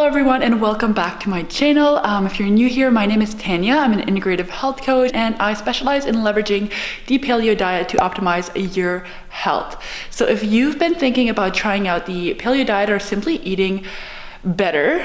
everyone and welcome back to my channel. If you're new here, my name is Tanya. I'm an integrative health coach and I specialize in leveraging the paleo diet to optimize your health. So if you've been thinking about trying out the paleo diet or simply eating better,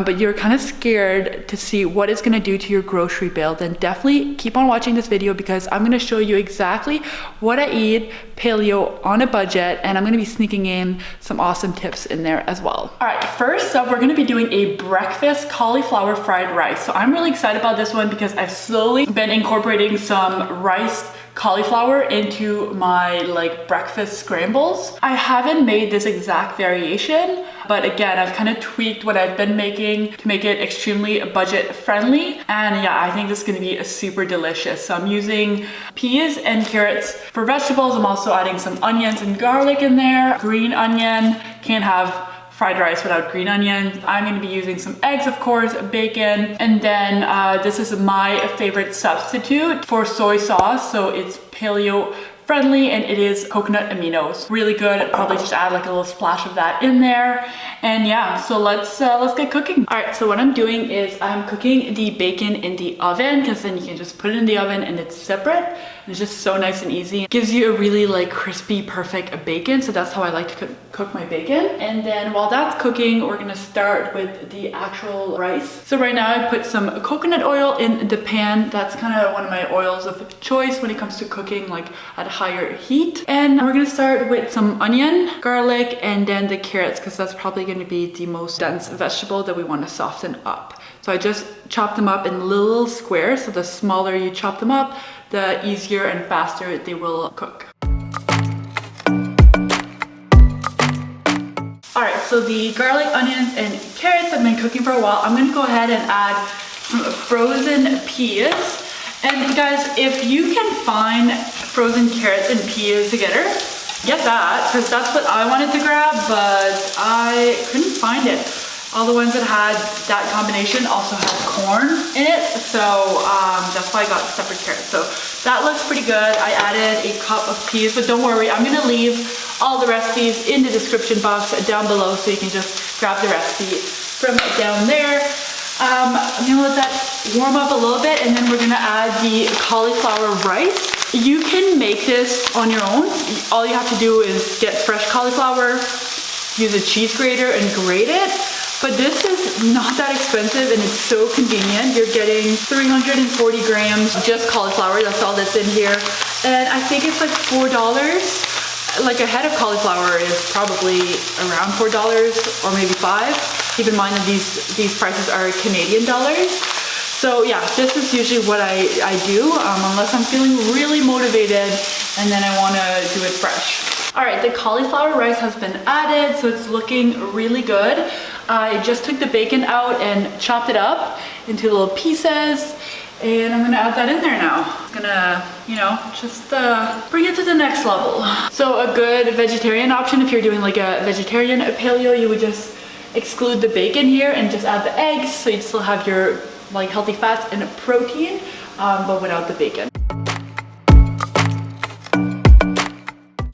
but you're kind of scared to see what it's going to do to your grocery bill, then definitely keep on watching this video because I'm going to show you exactly what I eat paleo on a budget, and I'm going to be sneaking in some awesome tips in there as well. All right, first up, we're going to be doing a breakfast cauliflower fried rice. So I'm really excited about this one because I've slowly been incorporating some riced cauliflower into my breakfast scrambles. I haven't made this exact variation, but again, I've kind of tweaked what I've been making to make it extremely budget friendly. And yeah, I think this is going to be super delicious. So I'm using peas and carrots for vegetables. I'm also adding some onions and garlic in there. Green onion, can't have fried rice without green onions. I'm going to be using some eggs, of course, bacon, and then this is my favorite substitute for soy sauce. So it's paleo friendly and it is coconut aminos. Really good. I'd probably just add like a little splash of that in there. And yeah, so let's get cooking. All right, so what I'm doing is I'm cooking the bacon in the oven because then you can just put it in the oven and it's separate. And it's just so nice and easy. It gives you a really crispy, perfect bacon. So that's how I like to cook my bacon. And then while that's cooking, we're gonna start with the actual rice. So right now I put some coconut oil in the pan. That's kind of one of my oils of choice when it comes to cooking at higher heat. And we're gonna start with some onion, garlic, and then the carrots because that's probably gonna be the most dense vegetable that we want to soften up. So I just chopped them up in little squares. So the smaller you chop them up, the easier and faster they will cook. All right, so the garlic, onions, and carrots have been cooking for a while. I'm gonna go ahead and add some frozen peas. And guys, if you can find frozen carrots and peas together, get that, because that's what I wanted to grab, but I couldn't find it. All the ones that had that combination also had corn in it, so that's why I got separate carrots. So that looks pretty good. I added a cup of peas, but don't worry, I'm gonna leave all the recipes in the description box down below so you can just grab the recipe from down there. I'm gonna let that warm up a little bit and then we're gonna add the cauliflower rice. You can make this on your own. All you have to do is get fresh cauliflower, use a cheese grater and grate it. But this is not that expensive and it's so convenient. You're getting 340 grams of just cauliflower. That's all that's in here. And I think it's like $4. Like a head of cauliflower is probably around $4 or maybe $5. Keep in mind that these prices are Canadian dollars. So yeah, this is usually what I do unless I'm feeling really motivated and then I wanna do it fresh. All right, the cauliflower rice has been added, so it's looking really good. I just took the bacon out and chopped it up into little pieces, and I'm gonna add that in there now. I'm gonna, just bring it to the next level. So a good vegetarian option, if you're doing like a vegetarian paleo, you would just exclude the bacon here and just add the eggs, so you'd still have your healthy fats and protein, but without the bacon.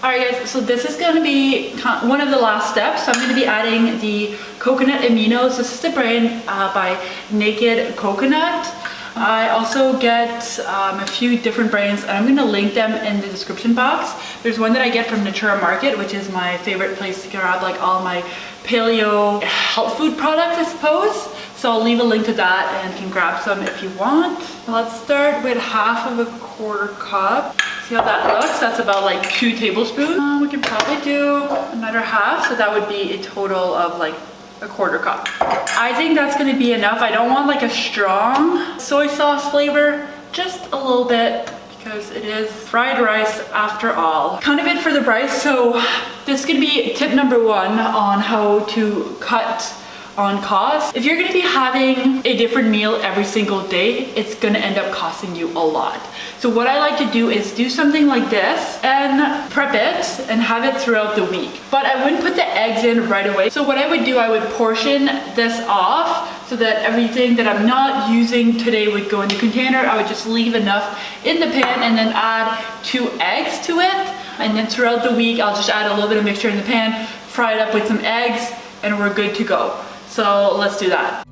All right guys, so this is gonna be one of the last steps. So I'm gonna be adding the coconut aminos. This is the brand by Naked Coconut. I also get a few different brands and I'm gonna link them in the description box. There's one that I get from Natura Market, which is my favorite place to grab all my paleo health food products, I suppose. So I'll leave a link to that and you can grab some if you want. Let's start with half of a quarter cup. See how that looks? That's about 2 tablespoons. We can probably do another half, so that would be a total of a quarter cup. I think that's gonna be enough. I don't want a strong soy sauce flavor, just a little bit because it is fried rice after all. Kind of it for the rice. So this is gonna be tip number 1 on how to cut on cost. If you're gonna be having a different meal every single day, it's gonna end up costing you a lot. So what I like to do is do something like this and prep it and have it throughout the week. But I wouldn't put the eggs in right away. So what I would do, I would portion this off so that everything that I'm not using today would go in the container. I would just leave enough in the pan and then add 2 eggs to it. And then throughout the week, I'll just add a little bit of mixture in the pan, fry it up with some eggs, and we're good to go. So let's do that.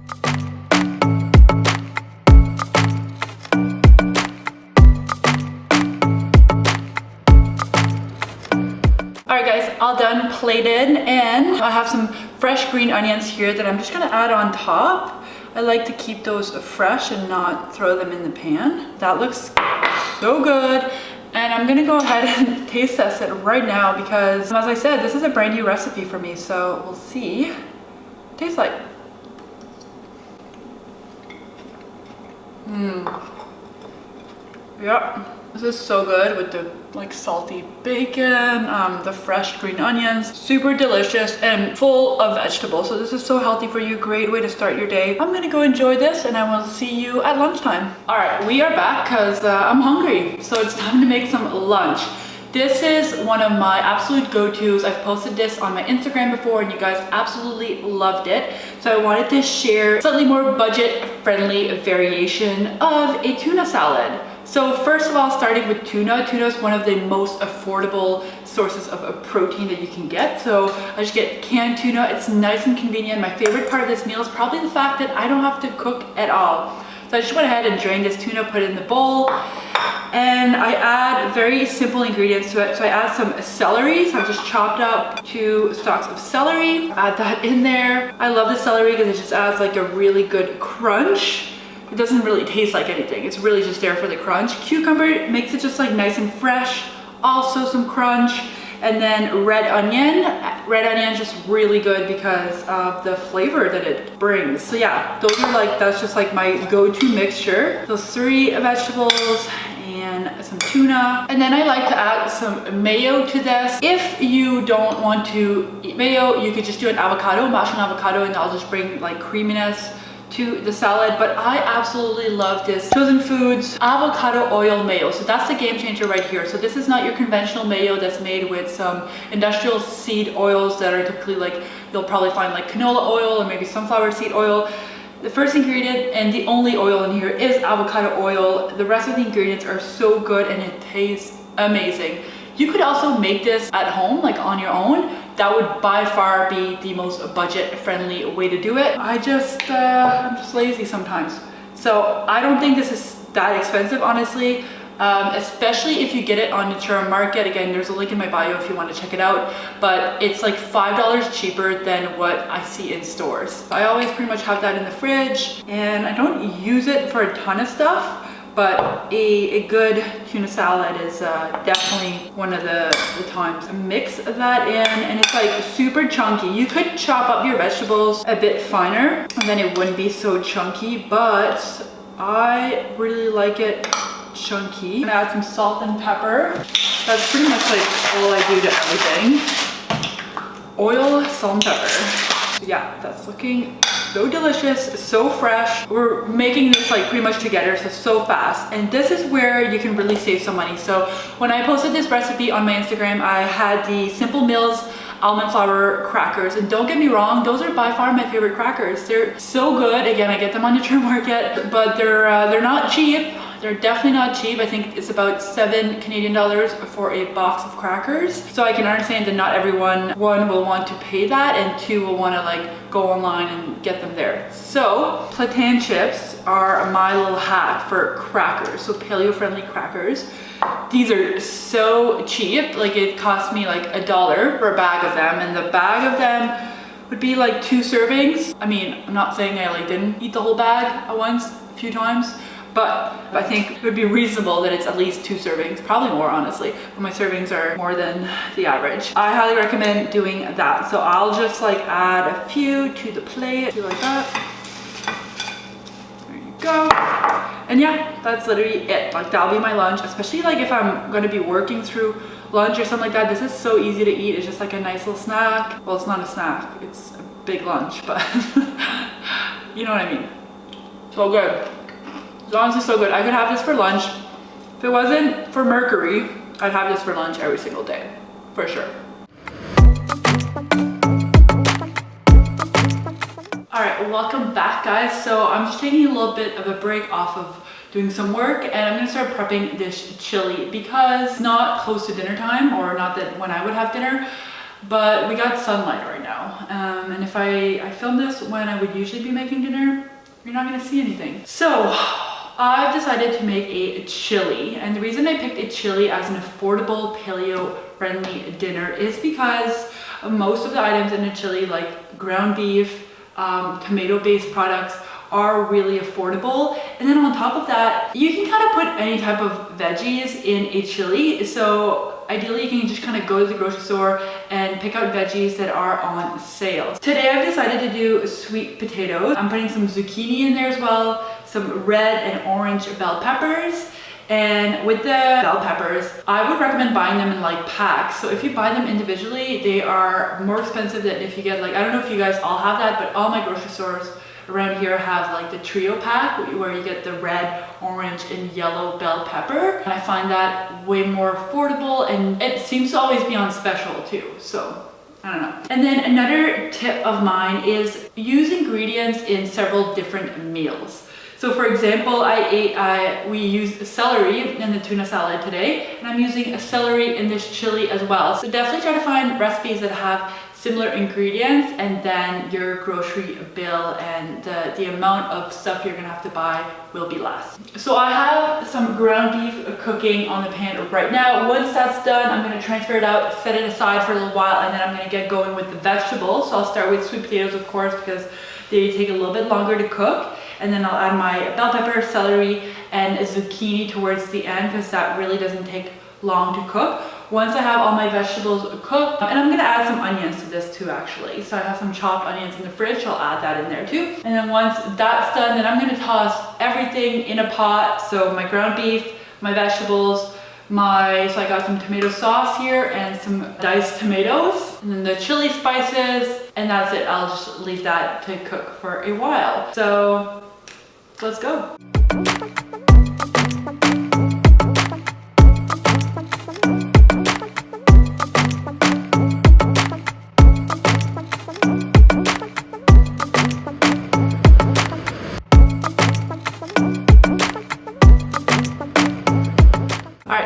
Alright guys, all done, plated, and I have some fresh green onions here that I'm just gonna add on top. I like to keep those fresh and not throw them in the pan. That looks so good. And I'm gonna go ahead and taste test it right now because, as I said, this is a brand new recipe for me, so we'll see what it tastes like. Yep, this is so good with the like salty bacon, the fresh green onions, super delicious and full of vegetables. So this is so healthy for you, great way to start your day. I'm gonna go enjoy this and I will see you at lunchtime. All right, we are back because I'm hungry. So it's time to make some lunch. This is one of my absolute go-tos. I've posted this on my Instagram before and you guys absolutely loved it. So I wanted to share slightly more budget-friendly variation of a tuna salad. So first of all, starting with tuna. Tuna is one of the most affordable sources of protein that you can get. So I just get canned tuna. It's nice and convenient. My favorite part of this meal is probably the fact that I don't have to cook at all. So I just went ahead and drained this tuna, put it in the bowl, and I add very simple ingredients to it. So I add some celery. So I just chopped up 2 stalks of celery, add that in there. I love the celery because it just adds like a really good crunch. It doesn't really taste like anything. It's really just there for the crunch. Cucumber makes it just like nice and fresh. Also some crunch. And then red onion. Red onion is just really good because of the flavor that it brings. So yeah, those are like, that's just like my go-to mixture. Those 3 vegetables and some tuna. And then I like to add some mayo to this. If you don't want to eat mayo, you could just do an avocado, mash an avocado, and I'll just bring like creaminess to the salad. But I absolutely love this Chosen Foods avocado oil mayo. So that's the game changer right here. So this is not your conventional mayo that's made with some industrial seed oils that are typically like, you'll probably find like canola oil or maybe sunflower seed oil. The first ingredient and the only oil in here is avocado oil. The rest of the ingredients are so good and it tastes amazing. You could also make this at home, like on your own. That would by far be the most budget-friendly way to do it. I'm just lazy sometimes. So I don't think this is that expensive, honestly. Especially if you get it on Natura Market. Again, there's a link in my bio if you want to check it out. But it's like $5 cheaper than what I see in stores. I always pretty much have that in the fridge, and I don't use it for a ton of stuff. But a good tuna salad is definitely one of the times. Mix that in, and it's like super chunky. You could chop up your vegetables a bit finer, and then it wouldn't be so chunky, but I really like it chunky. I'm gonna add some salt and pepper. That's pretty much like all I do to everything. Oil, salt, and pepper. Yeah, that's looking so delicious, so fresh. We're making this like pretty much together, so fast. And this is where you can really save some money. So when I posted this recipe on my Instagram, I had the Simple Mills almond flour crackers, and don't get me wrong, those are by far my favorite crackers. They're so good. Again, I get them on Natura Market, but they're not cheap. They're definitely not cheap. I think it's about $7 Canadian for a box of crackers. So I can understand that not everyone, 1, will want to pay that, and 2, will want to like go online and get them there. So plantain chips are my little hack for crackers. So paleo friendly crackers. These are so cheap. Like it cost me like $1 for a bag of them, and the bag of them would be like 2 servings. I mean, I'm not saying I like didn't eat the whole bag at once, a few times, but I think it would be reasonable that it's at least 2 servings, probably more honestly, but my servings are more than the average. I highly recommend doing that. So I'll just like add a few to the plate, do like that. There you go. And yeah, that's literally it. Like that'll be my lunch, especially like if I'm gonna be working through lunch or something like that. This is so easy to eat. It's just like a nice little snack. Well, it's not a snack, it's a big lunch, but you know what I mean. So good. It's honestly so good. I could have this for lunch. If it wasn't for Mercury, I'd have this for lunch every single day, for sure. All right, welcome back, guys. So I'm just taking a little bit of a break off of doing some work, and I'm gonna start prepping this chili because it's not close to dinner time, or not that when I would have dinner. but we got sunlight right now. And if I film this when I would usually be making dinner, you're not gonna see anything. So I've decided to make a chili, and the reason I picked a chili as an affordable paleo friendly dinner is because most of the items in a chili, like ground beef, tomato based products, are really affordable. And then on top of that, you can kind of put any type of veggies in a chili. So ideally you can just kind of go to the grocery store and pick out veggies that are on sale. Today I've decided to do sweet potatoes. I'm putting some zucchini in there as well, some red and orange bell peppers. And with the bell peppers, I would recommend buying them in like packs. So if you buy them individually, they are more expensive than if you get like, I don't know if you guys all have that, but all my grocery stores around here have like the trio pack where you get the red, orange, and yellow bell pepper. And I find that way more affordable, and it seems to always be on special too. So I don't know. And then another tip of mine is use ingredients in several different meals. So for example, we used celery in the tuna salad today, and I'm using a celery in this chili as well. So definitely try to find recipes that have similar ingredients, and then your grocery bill and the amount of stuff you're gonna have to buy will be less. So I have some ground beef cooking on the pan right now. Once that's done, I'm gonna transfer it out, set it aside for a little while, and then I'm gonna get going with the vegetables. So I'll start with sweet potatoes, of course, because they take a little bit longer to cook. And then I'll add my bell pepper, celery, and zucchini towards the end, because that really doesn't take long to cook. Once I have all my vegetables cooked, and I'm gonna add some onions to this too actually. So I have some chopped onions in the fridge, I'll add that in there too. And then once that's done, then I'm gonna toss everything in a pot. So my ground beef, my vegetables, so I got some tomato sauce here and some diced tomatoes, and then the chili spices, and that's it. I'll just leave that to cook for a while. So let's go.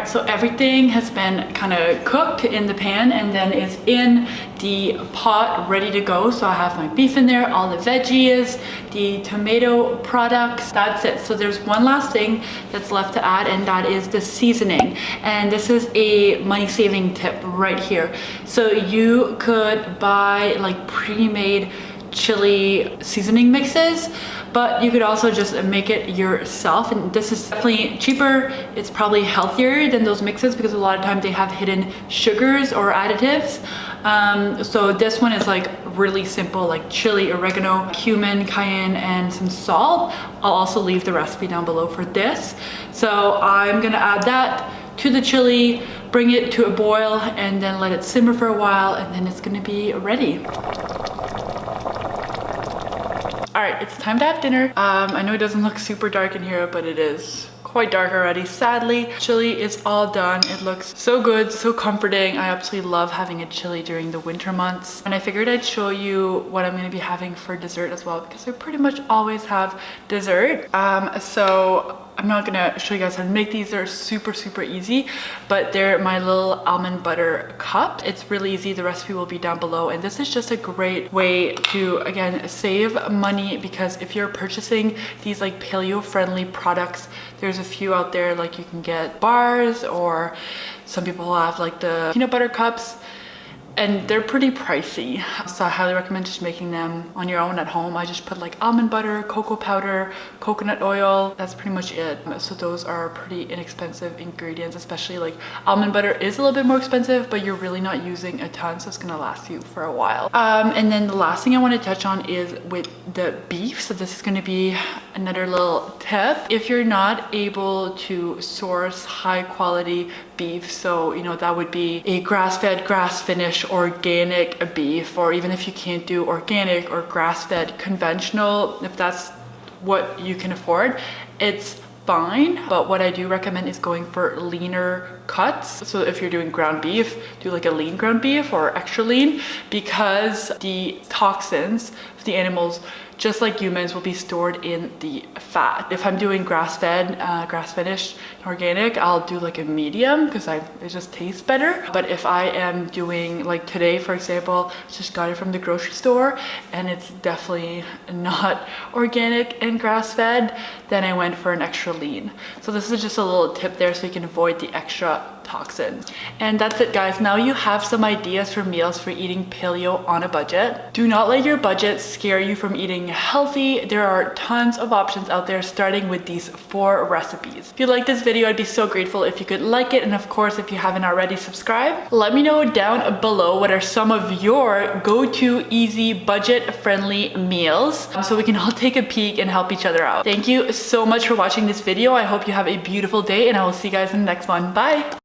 So everything has been kind of cooked in the pan and then is in the pot ready to go. So I have my beef in there, all the veggies, the tomato products, that's it. So there's one last thing that's left to add, and that is the seasoning. And this is a money-saving tip right here. So you could buy like pre-made chili seasoning mixes, but you could also just make it yourself, and this is definitely cheaper. It's probably healthier than those mixes because a lot of times they have hidden sugars or additives. So this one is like really simple, like chili, oregano, cumin, cayenne, and some salt. I'll also leave the recipe down below for this. So I'm gonna add that to the chili, bring it to a boil, and then let it simmer for a while, and then it's gonna be ready. All right, it's time to have dinner. I know it doesn't look super dark in here, but it is quite dark already, sadly. Chili is all done. It looks so good, so comforting. I absolutely love having a chili during the winter months. And I figured I'd show you what I'm gonna be having for dessert as well, because I pretty much always have dessert. So I'm not gonna show you guys how to make these. They're super, super easy, but they're my little almond butter cup. It's really easy. The recipe will be down below. And this is just a great way to, again, save money, because if you're purchasing these like paleo friendly products, there's a few out there, like you can get bars, or some people have like the peanut butter cups, and they're pretty pricey. So I highly recommend just making them on your own at home. I just put like almond butter, cocoa powder, coconut oil. That's pretty much it. So those are pretty inexpensive ingredients, especially like almond butter is a little bit more expensive, but you're really not using a ton, so it's gonna last you for a while. And then the last thing I want to touch on is with the beef. So this is gonna be another little tip. If you're not able to source high quality beef, so you know that would be a grass-fed, grass-finished organic beef, or even if you can't do organic or grass-fed conventional, if that's what you can afford, it's fine. But what I do recommend is going for leaner cuts. So if you're doing ground beef, do like a lean ground beef or extra lean, because the toxins of the animals just like humans, will be stored in the fat. If I'm doing grass-fed, grass-fed-ish organic, I'll do like a medium because it just tastes better. But if I am doing like today, for example, just got it from the grocery store and it's definitely not organic and grass-fed, then I went for an extra lean. So this is just a little tip there so you can avoid the extra toxin. And that's it, guys. Now you have some ideas for meals for eating paleo on a budget. Do not let your budget scare you from eating healthy. There are tons of options out there, starting with these 4 recipes. If you like this video, I'd be so grateful if you could like it, and of course, if you haven't already, subscribe. Let me know down below what are some of your go-to easy budget-friendly meals so we can all take a peek and help each other out. Thank you so much for watching this video. I hope you have a beautiful day, and I will see you guys in the next one. Bye!